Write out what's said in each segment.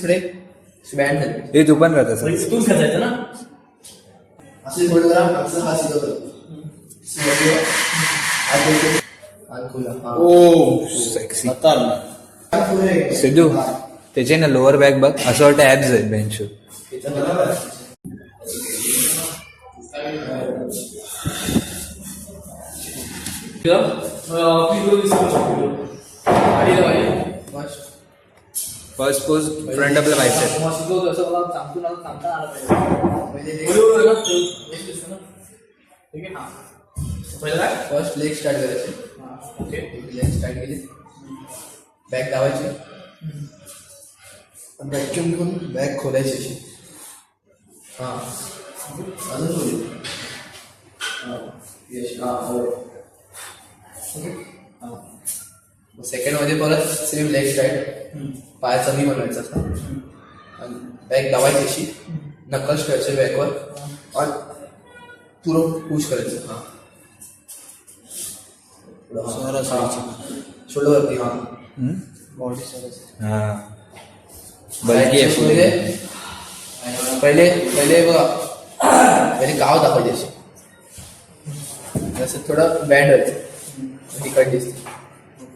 थोडे बँड झाले. हे तू पण राहत तूच खेचायचं ना. असे थोडं जरा मागचं हा सिद्ध करतो. ओ सेक्सी सिद्धू त्याचे ना लोअर बॅक बघ असं वाटतं ऍब्स आहेत बेंच. फर्स्ट पोज फ्रंट आपलं बायसेप. फर्स्ट लेग स्टार्ट करायचे. ओके लेग स्टार्ट केली. बॅक दाबायची. व्हॅक्यूम घेऊन बॅक खोलायची अशी. हां अजून खोली. यश हां हो. सेकंड मध्ये परत सेम लेग स्टार्ट. पायाचा मी बनवायचा असता. आणि बॅक दाबायची अशी. नकल्स ठेवायचे बॅकवर आणि पुढं पुश करायचं. हां शोल्डरवरती. हां बॉडी सरस. हां बल्कि पहिले बघा पहिले गाव दाखवायचे असे. जसं थोडं बँड व्हायचं इकडे दिसते.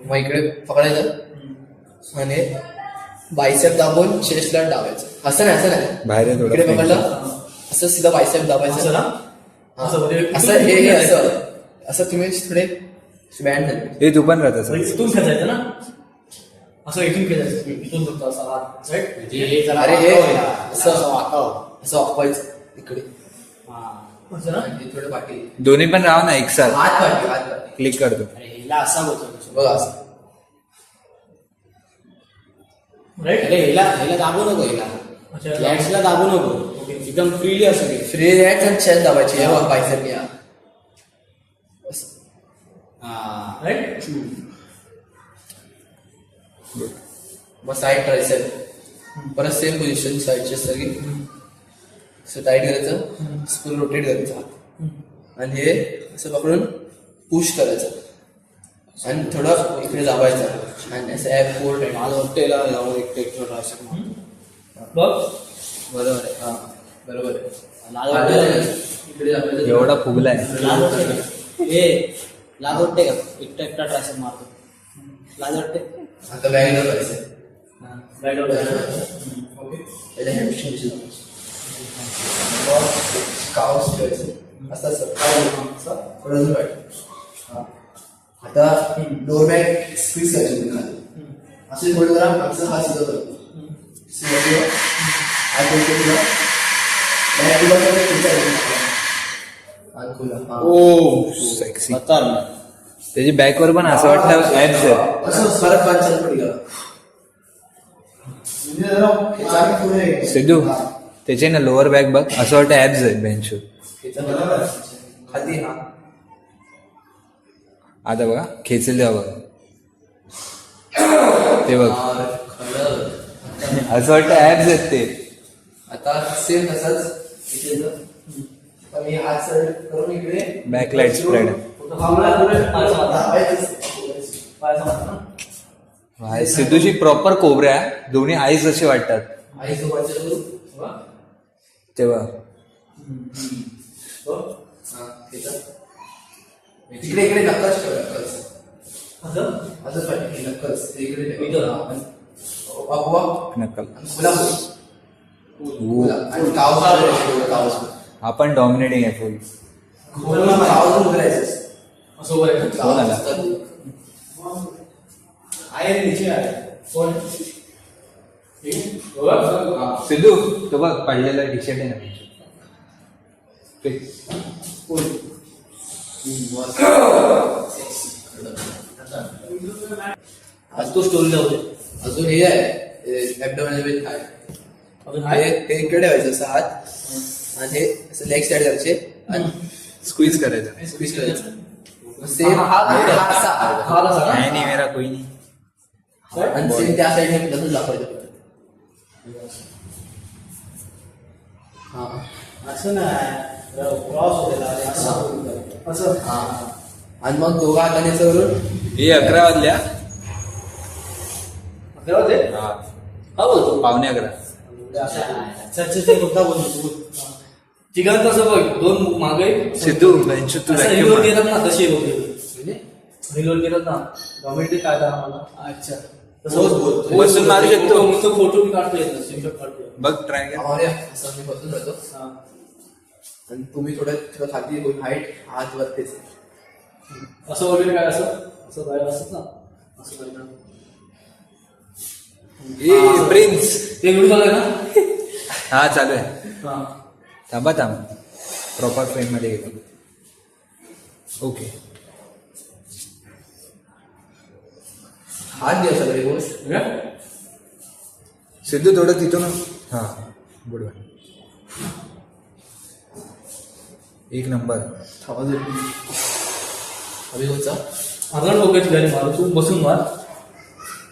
मग इकडे पकडायचं आणि बायसेप दाबून चेस्टला दाबायचं. असं नाही बाहेर इकडे पकडलं असं सीधा बायसेप दाबायचं ना. असं हे असं तुम्ही थोडे बँड झाले. हे तू पण राहत तूच खेचायचं ना. असं इथून खेचायचं. इथून फक्त असं हात राईट. अरे हे असं वाकवायचं इकडे. थोडं पाठी दोन्ही पण राहा ना एक साथ. हात पाठी क्लिक करतो. असा होतो बघा असं. राईट. अरे ह्याला दाबू नको. ह्याला दाबू नको. एकदम फ्रीली असं घे. फ्री हॅट आणि चेस्ट दाबायची. हे बघ बायसेप या राईट. मग साईड ट्रायसेप. परत सेम पोझिशन साईडच्या सगळी असं टाईट करायचं. स्पून रोटेट करायचं आणि हे असं पकडून पुश करायचं आणि थोडं इकडे दाबायचं आणि असं ॲप फोल्ड आहे. माझं हॉटेलला जाऊन एक टेक्निक असं बघ बरोबर आहे. हां बरोबर आहे. इकडे दाबायचं. एवढा फुगलाय. लाज वाटते का. एकटा ट्रायसेप मारतो. लाज वाटते. आता बॅग दाबायचं. ओके. त्याच्या हॅमस्ट्रिंग काउस ठेवायचं असं थोडं हां. आता लोअर बॅक स्क्वीज करायची खाली. असे थोडं जरा मागचं हा सिद्ध करतो. ओ सेक्सी. त्याची बॅकवर पण असं वाटतं ऍब्स आहेत. असं परत पाच पडी गेला. सिद्धू त्याचे ना लोअर बॅक बघ असं वाटतं ऍब्स आहेत बेंच. खाली. हां आता बघा खेचले बघा ते बघ असं वाटतं ऍब्स आहेत ते. आता सेम तसंच मी हात साईड करून इकडे बॅकलाइट स्प्रेड. सिद्धूची प्रॉपर कोबऱ्या दोन्ही आईज असे वाटतात. आई सोबत तेव्हा इकडे नक्कल्स ठेवा. असंच पाहिजे नक्कल्स इकडे नक्कल. आणि आपण डॉमिनेटिंग आहे फुल. असं सिद्धू तो बघ पडलेला टी शर्ट आहे ना. आज तो स्टोरी लावते. अजून हे आहे ॲब्डोमिनल थाय. हे इकडे ठेवायचं असं हात आणि हे असं लेग साईड करायचे आणि स्क्वीज करायचं. स्क्वीज करायचं. सेम नाही मेरा कोई नाही. आणि सेम त्या साईडने तसंच दाखवायचं. हां असं नाही क्रॉस होतेला असं. हां आणि मग दोघा हाताने वरून हे 11 वाजल्या. हा बोलतो 11:15. चर्चेचे मुद्दा बोलतो. तिघांत कसं बघ, दोन मागे सिद्धू बेंच तू असं vacuum रीलवर मार. गेलात ना तशी बघ म्हणजे रीलवर गेलात ना गव्हर्नमेंट काय करा मला अच्छा तसं रोज बोलतो. बसून मारू शकतो. तो फोटो मी काढतो येतो स्क्रीनशॉट काढतो बघ ट्राय कर. अरे असं मी बसून राहतो हा. आणि तुम्ही थोडं खाली हाईट हात वरतीच. असं वगैरे काय असं बाहेर असत ना असं काय ना. ए प्रिन्स. ते व्हिडिओ झालं ना. हा चालू आहे. हा. थांबा प्रॉपर फ्रेम मध्ये गेलो. ओके. हात द्या सगळी गोष्ट. काय? सिद्धू थोडं तिथून. हा गुड वन. एक नंबर. आवाज येतो. अभिगोचा आगळ डोक्याची गाडी मारू तू बसून मार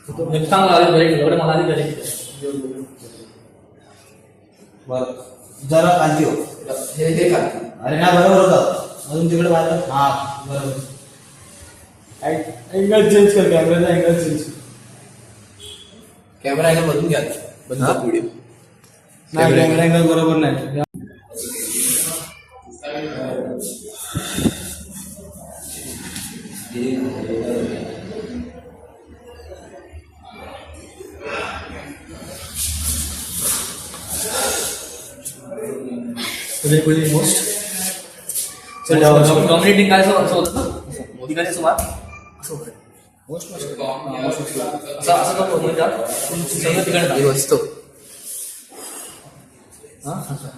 चांगला आले ब्रेक एवढे मला आधी गाडी बरं जरा खालती हो. हे खाली. अरे ना बरोबर होतं अजून तिकडे बाहेर. हा बरोबर. अँगल चेंज कर, कॅमेराचा अँगल चेंज. कॅमेरा अँगल बदलून घ्या. हा? व्हिडिओ नाही कॅमेरा अँगल बरोबर नाही. मोस्ट डॉमिनेटिंग काय असं होतं ना मोदी काय असं मार असं होतं मोस्ट असं असं नको म्हणजे सगळं तिकडे टाक. बसतो. हा असं.